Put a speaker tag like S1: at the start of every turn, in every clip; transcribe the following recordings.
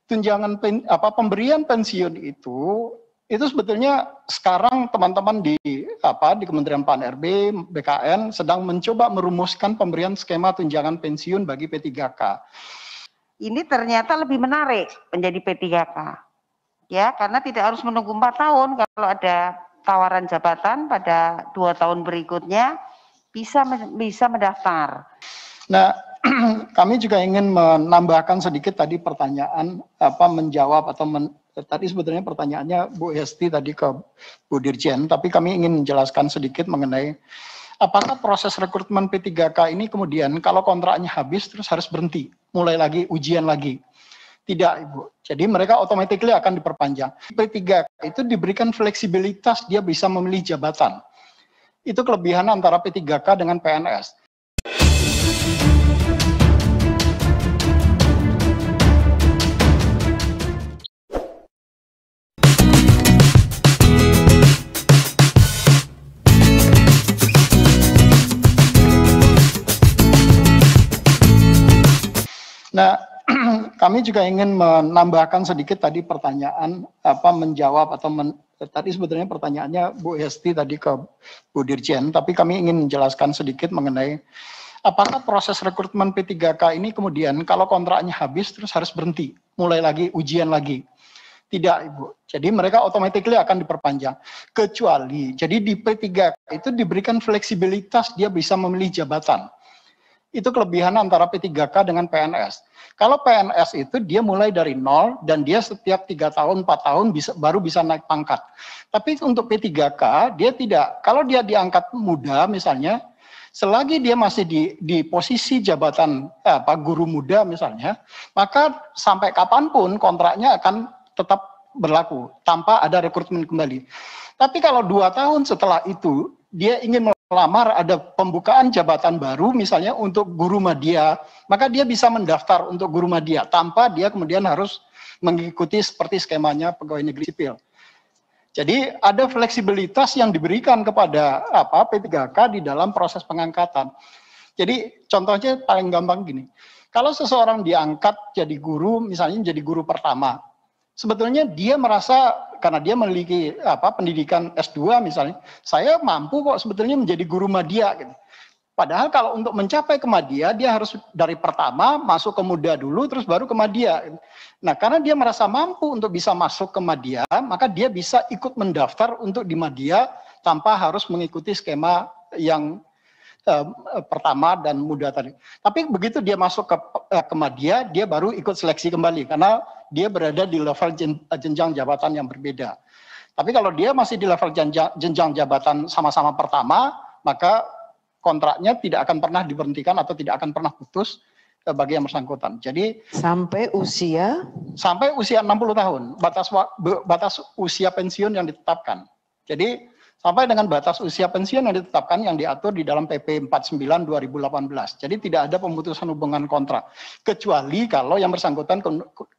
S1: Pemberian pensiun itu sebetulnya sekarang teman-teman di Kementerian Pan-RB, BKN sedang mencoba merumuskan pemberian skema tunjangan pensiun bagi P3K.
S2: Ini ternyata lebih menarik menjadi P3K. Ya, karena tidak harus menunggu 4 tahun. Kalau ada tawaran jabatan pada 2 tahun berikutnya bisa mendaftar.
S1: Nah, kami juga ingin menambahkan sedikit tadi pertanyaan menjawab atau tadi sebetulnya pertanyaannya Bu Hesti tadi ke Bu Dirjen, tapi kami ingin menjelaskan sedikit mengenai apakah proses rekrutmen P3K ini kemudian kalau kontraknya habis terus harus berhenti, mulai lagi ujian lagi. Tidak, Ibu. Jadi mereka automatically akan diperpanjang. P3K itu diberikan fleksibilitas, dia bisa memilih jabatan. Itu kelebihan antara P3K dengan PNS. Nah, kami juga ingin menambahkan sedikit tadi pertanyaan menjawab atau tadi sebetulnya pertanyaannya Bu Hesti tadi ke Bu Dirjen, tapi kami ingin menjelaskan sedikit mengenai apakah proses rekrutmen P3K ini kemudian kalau kontraknya habis terus harus berhenti, mulai lagi ujian lagi. Tidak, Ibu. Jadi mereka automatically akan diperpanjang. Kecuali, jadi di P3K itu diberikan fleksibilitas, dia bisa memilih jabatan. Itu kelebihan antara P3K dengan PNS. Kalau PNS itu dia mulai dari nol dan dia setiap 3 tahun, 4 tahun baru bisa naik pangkat. Tapi untuk P3K dia tidak. Kalau dia diangkat muda misalnya, selagi dia masih di posisi jabatan guru muda misalnya, maka sampai kapanpun kontraknya akan tetap berlaku tanpa ada rekrutmen kembali. Tapi kalau 2 tahun setelah itu dia ingin melamar ada pembukaan jabatan baru misalnya untuk guru madya, maka dia bisa mendaftar untuk guru madya tanpa dia kemudian harus mengikuti seperti skemanya pegawai negeri sipil. Jadi ada fleksibilitas yang diberikan kepada P3K di dalam proses pengangkatan. Jadi contohnya paling gampang gini, kalau seseorang diangkat jadi guru, misalnya jadi guru pertama, sebetulnya dia merasa karena dia memiliki pendidikan S2 misalnya, saya mampu kok sebetulnya menjadi guru madya gitu. Padahal kalau untuk mencapai ke madya dia harus dari pertama masuk ke muda dulu terus baru ke madya. Nah, karena dia merasa mampu untuk bisa masuk ke madya, maka dia bisa ikut mendaftar untuk di madya tanpa harus mengikuti skema yang pertama dan muda tadi. Tapi begitu dia masuk ke madya, dia baru ikut seleksi kembali karena dia berada di level jenjang jabatan yang berbeda. Tapi kalau dia masih di level jenjang jabatan sama-sama pertama, maka kontraknya tidak akan pernah diberhentikan atau tidak akan pernah putus bagi yang bersangkutan. Jadi
S3: sampai usia
S1: 60 tahun, batas usia pensiun yang ditetapkan. Jadi sampai dengan batas usia pensiun yang ditetapkan yang diatur di dalam PP 49 2018. Jadi tidak ada pemutusan hubungan kontrak. Kecuali kalau yang bersangkutan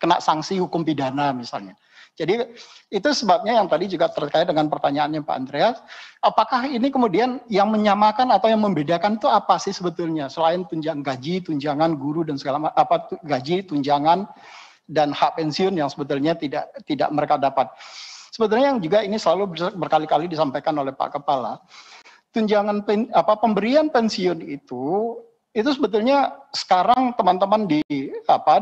S1: kena sanksi hukum pidana misalnya. Jadi itu sebabnya yang tadi juga terkait dengan pertanyaannya Pak Andreas. Apakah ini kemudian yang menyamakan atau yang membedakan itu apa sih sebetulnya? Selain gaji, tunjangan guru dan segala gaji, tunjangan dan hak pensiun yang sebetulnya tidak mereka dapat. Sebetulnya yang juga ini selalu berkali-kali disampaikan oleh Pak Kepala, tunjangan pemberian pensiun itu sebetulnya sekarang teman-teman di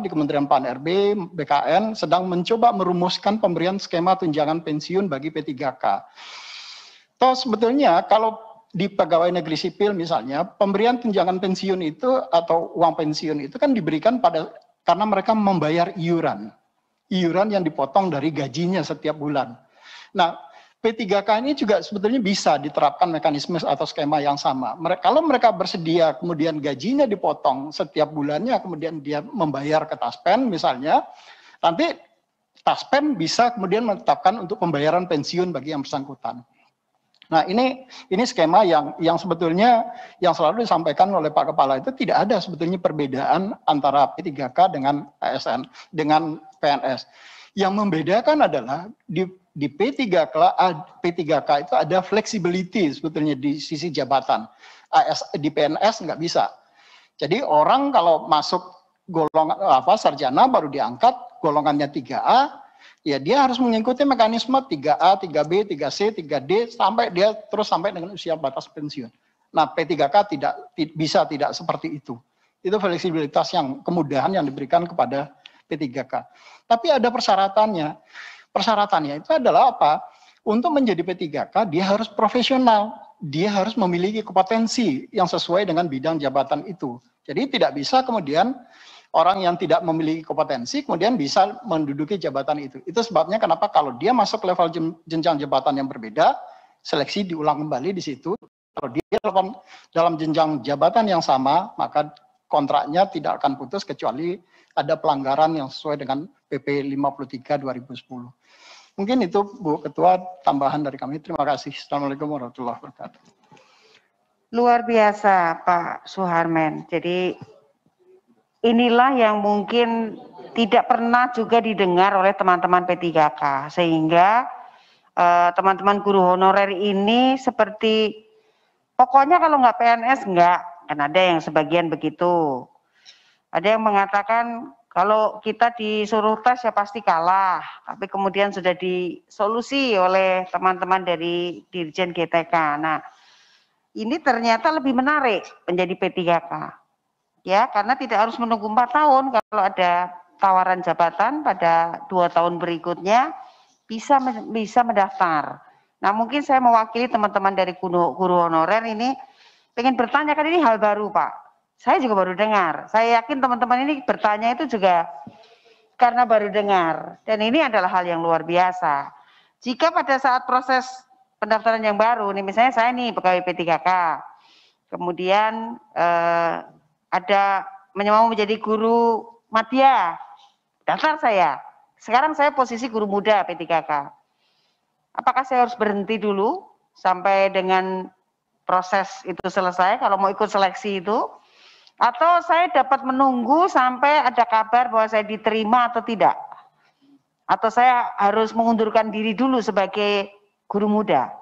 S1: Kementerian Pan-RB, BKN sedang mencoba merumuskan pemberian skema tunjangan pensiun bagi P3K. Toh sebetulnya kalau di pegawai negeri sipil misalnya, pemberian tunjangan pensiun itu atau uang pensiun itu kan diberikan karena mereka membayar iuran yang dipotong dari gajinya setiap bulan. Nah, P3K ini juga sebetulnya bisa diterapkan mekanisme atau skema yang sama. Kalau mereka bersedia kemudian gajinya dipotong setiap bulannya, kemudian dia membayar ke Taspen misalnya, nanti Taspen bisa kemudian menetapkan untuk pembayaran pensiun bagi yang bersangkutan. Nah, ini skema yang sebetulnya yang selalu disampaikan oleh Pak Kepala itu tidak ada sebetulnya perbedaan antara P3K dengan ASN dengan PNS. Yang membedakan adalah di P3K itu ada flexibility sebetulnya di sisi jabatan. Di PNS nggak bisa. Jadi orang kalau masuk golongan sarjana baru diangkat, golongannya 3A, ya dia harus mengikuti mekanisme 3A, 3B, 3C, 3D sampai dia terus sampai dengan usia batas pensiun. Nah, P3K bisa tidak seperti itu. Itu fleksibilitas yang kemudahan yang diberikan kepada P3K. Tapi ada persyaratannya. Persyaratannya itu adalah apa? Untuk menjadi P3K, dia harus profesional. Dia harus memiliki kompetensi yang sesuai dengan bidang jabatan itu. Jadi tidak bisa kemudian orang yang tidak memiliki kompetensi kemudian bisa menduduki jabatan itu. Itu sebabnya kenapa kalau dia masuk level jenjang jabatan yang berbeda, seleksi diulang kembali di situ. Kalau dia dalam jenjang jabatan yang sama, maka kontraknya tidak akan putus kecuali ada pelanggaran yang sesuai dengan PP 53 2010. Mungkin itu Bu Ketua tambahan dari kami. Terima kasih. Assalamualaikum warahmatullahi wabarakatuh.
S2: Luar biasa Pak Suharmen. Jadi inilah yang mungkin tidak pernah juga didengar oleh teman-teman P3K, sehingga teman-teman guru honorer ini seperti pokoknya kalau nggak PNS nggak, kan ada yang sebagian begitu. Ada yang mengatakan kalau kita disuruh tes ya pasti kalah, tapi kemudian sudah disolusi oleh teman-teman dari Dirjen GTK. Nah, ini ternyata lebih menarik menjadi P3K. Ya, karena tidak harus menunggu 4 tahun kalau ada tawaran jabatan pada 2 tahun berikutnya bisa mendaftar. Nah, mungkin saya mewakili teman-teman dari guru honorer ini pengen bertanya, kan ini hal baru Pak. Saya juga baru dengar. Saya yakin teman-teman ini bertanya itu juga karena baru dengar. Dan ini adalah hal yang luar biasa. Jika pada saat proses pendaftaran yang baru, nih misalnya saya nih pegawai P3K, kemudian ada mau menjadi guru madya, daftar saya. Sekarang saya posisi guru muda P3K. Apakah saya harus berhenti dulu sampai dengan proses itu selesai kalau mau ikut seleksi itu? Atau saya dapat menunggu sampai ada kabar bahwa saya diterima atau tidak? Atau saya harus mengundurkan diri dulu sebagai guru muda?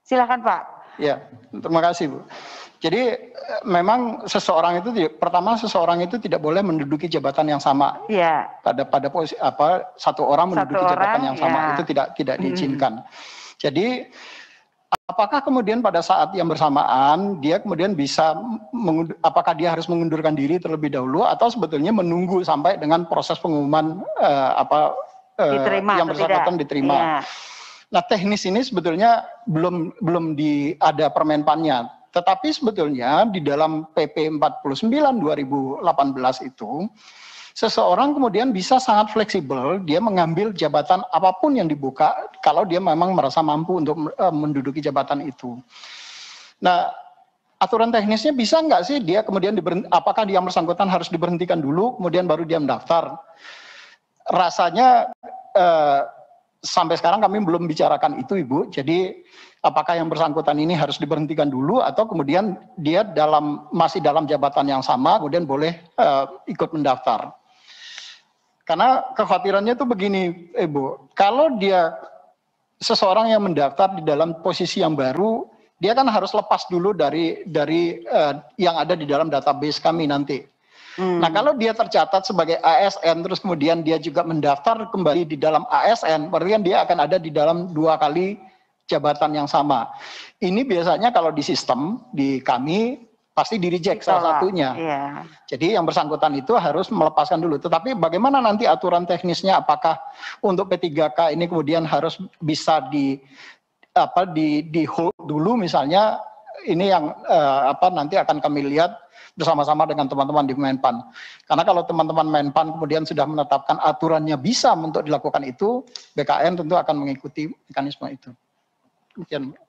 S2: Silakan Pak.
S1: Ya, terima kasih Bu. Jadi memang seseorang itu tidak boleh menduduki jabatan yang sama.
S2: Iya.
S1: Pada posisi satu orang menduduki jabatan yang sama, itu tidak diizinkan. Jadi apakah kemudian pada saat yang bersamaan dia kemudian bisa apakah dia harus mengundurkan diri terlebih dahulu atau sebetulnya menunggu sampai dengan proses pengumuman yang bersangkutan diterima. Iya. Nah, teknis ini sebetulnya belum ada permenpannya. Tetapi sebetulnya di dalam PP 49 2018 itu seseorang kemudian bisa sangat fleksibel, dia mengambil jabatan apapun yang dibuka kalau dia memang merasa mampu untuk menduduki jabatan itu. Nah, aturan teknisnya bisa nggak sih dia kemudian apakah dia bersangkutan harus diberhentikan dulu kemudian baru dia mendaftar? Rasanya sampai sekarang kami belum bicarakan itu Ibu. Jadi apakah yang bersangkutan ini harus diberhentikan dulu atau kemudian dia masih dalam jabatan yang sama kemudian boleh ikut mendaftar? Karena kekhawatirannya itu begini, Ibu, kalau dia seseorang yang mendaftar di dalam posisi yang baru, dia kan harus lepas dulu dari yang ada di dalam database kami nanti. Nah, kalau dia tercatat sebagai ASN terus kemudian dia juga mendaftar kembali di dalam ASN, berarti kan dia akan ada di dalam 2 kali jabatan yang sama. Ini biasanya kalau di sistem di kami pasti di-reject salah satunya. Iya. Jadi yang bersangkutan itu harus melepaskan dulu. Tetapi bagaimana nanti aturan teknisnya, apakah untuk P3K ini kemudian harus bisa di hold dulu misalnya, ini yang nanti akan kami lihat bersama-sama dengan teman-teman di Menpan. Karena kalau teman-teman Menpan kemudian sudah menetapkan aturannya bisa untuk dilakukan itu, BKN tentu akan mengikuti mekanisme itu.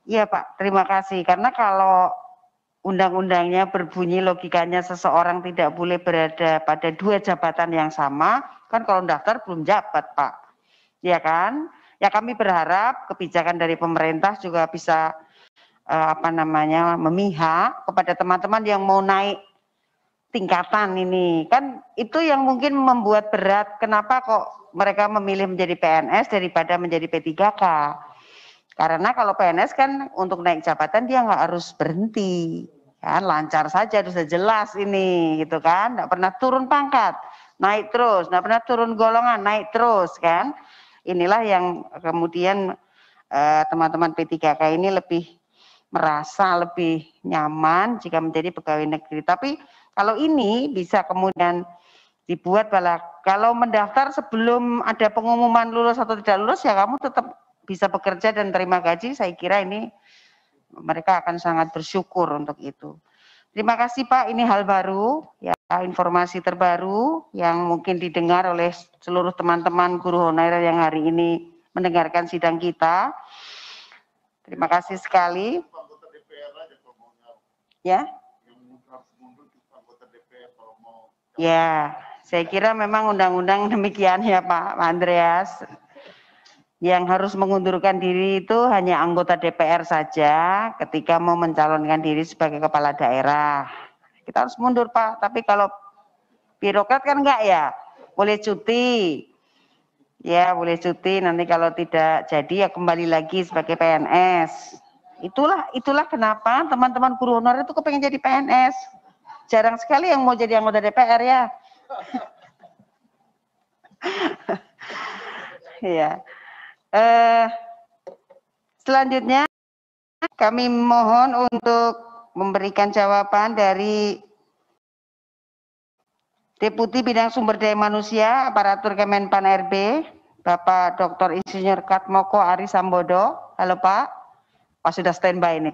S2: Iya Pak, terima kasih. Karena kalau undang-undangnya berbunyi logikanya seseorang tidak boleh berada pada 2 jabatan yang sama, kan kalau daftar belum jabat Pak. Ya kan? Ya kami berharap kebijakan dari pemerintah juga bisa memihak kepada teman-teman yang mau naik tingkatan ini. Kan itu yang mungkin membuat berat kenapa kok mereka memilih menjadi PNS daripada menjadi P3K. Karena kalau PNS kan untuk naik jabatan dia nggak harus berhenti. Kan lancar saja, sudah jelas ini gitu kan, enggak pernah turun pangkat, naik terus, enggak pernah turun golongan, naik terus kan. Inilah yang kemudian teman-teman P3K ini lebih merasa lebih nyaman jika menjadi pegawai negeri. Tapi kalau ini bisa kemudian dibuat kalau mendaftar sebelum ada pengumuman lulus atau tidak lulus, ya kamu tetap bisa bekerja dan terima gaji. Saya kira ini mereka akan sangat bersyukur untuk itu. Terima kasih Pak, ini hal baru, ya informasi terbaru yang mungkin didengar oleh seluruh teman-teman guru honorer yang hari ini mendengarkan sidang kita. Terima kasih sekali. Ya. Ya, saya kira memang undang-undang demikian ya Pak Andreas. Yang harus mengundurkan diri itu hanya anggota DPR saja ketika mau mencalonkan diri sebagai kepala daerah. Kita harus mundur Pak, tapi kalau birokrat kan enggak ya, boleh cuti. Ya boleh cuti, nanti kalau tidak jadi ya kembali lagi sebagai PNS. Itulah kenapa teman-teman guru honorer itu kepengen jadi PNS. Jarang sekali yang mau jadi anggota DPR ya. Ya. Selanjutnya kami mohon untuk memberikan jawaban dari Deputi Bidang Sumber Daya Manusia Aparatur Kemenpan RB, Bapak Dr. Insinyur Katmoko Ari Sambodo. Halo Pak, Pak sudah standby ini.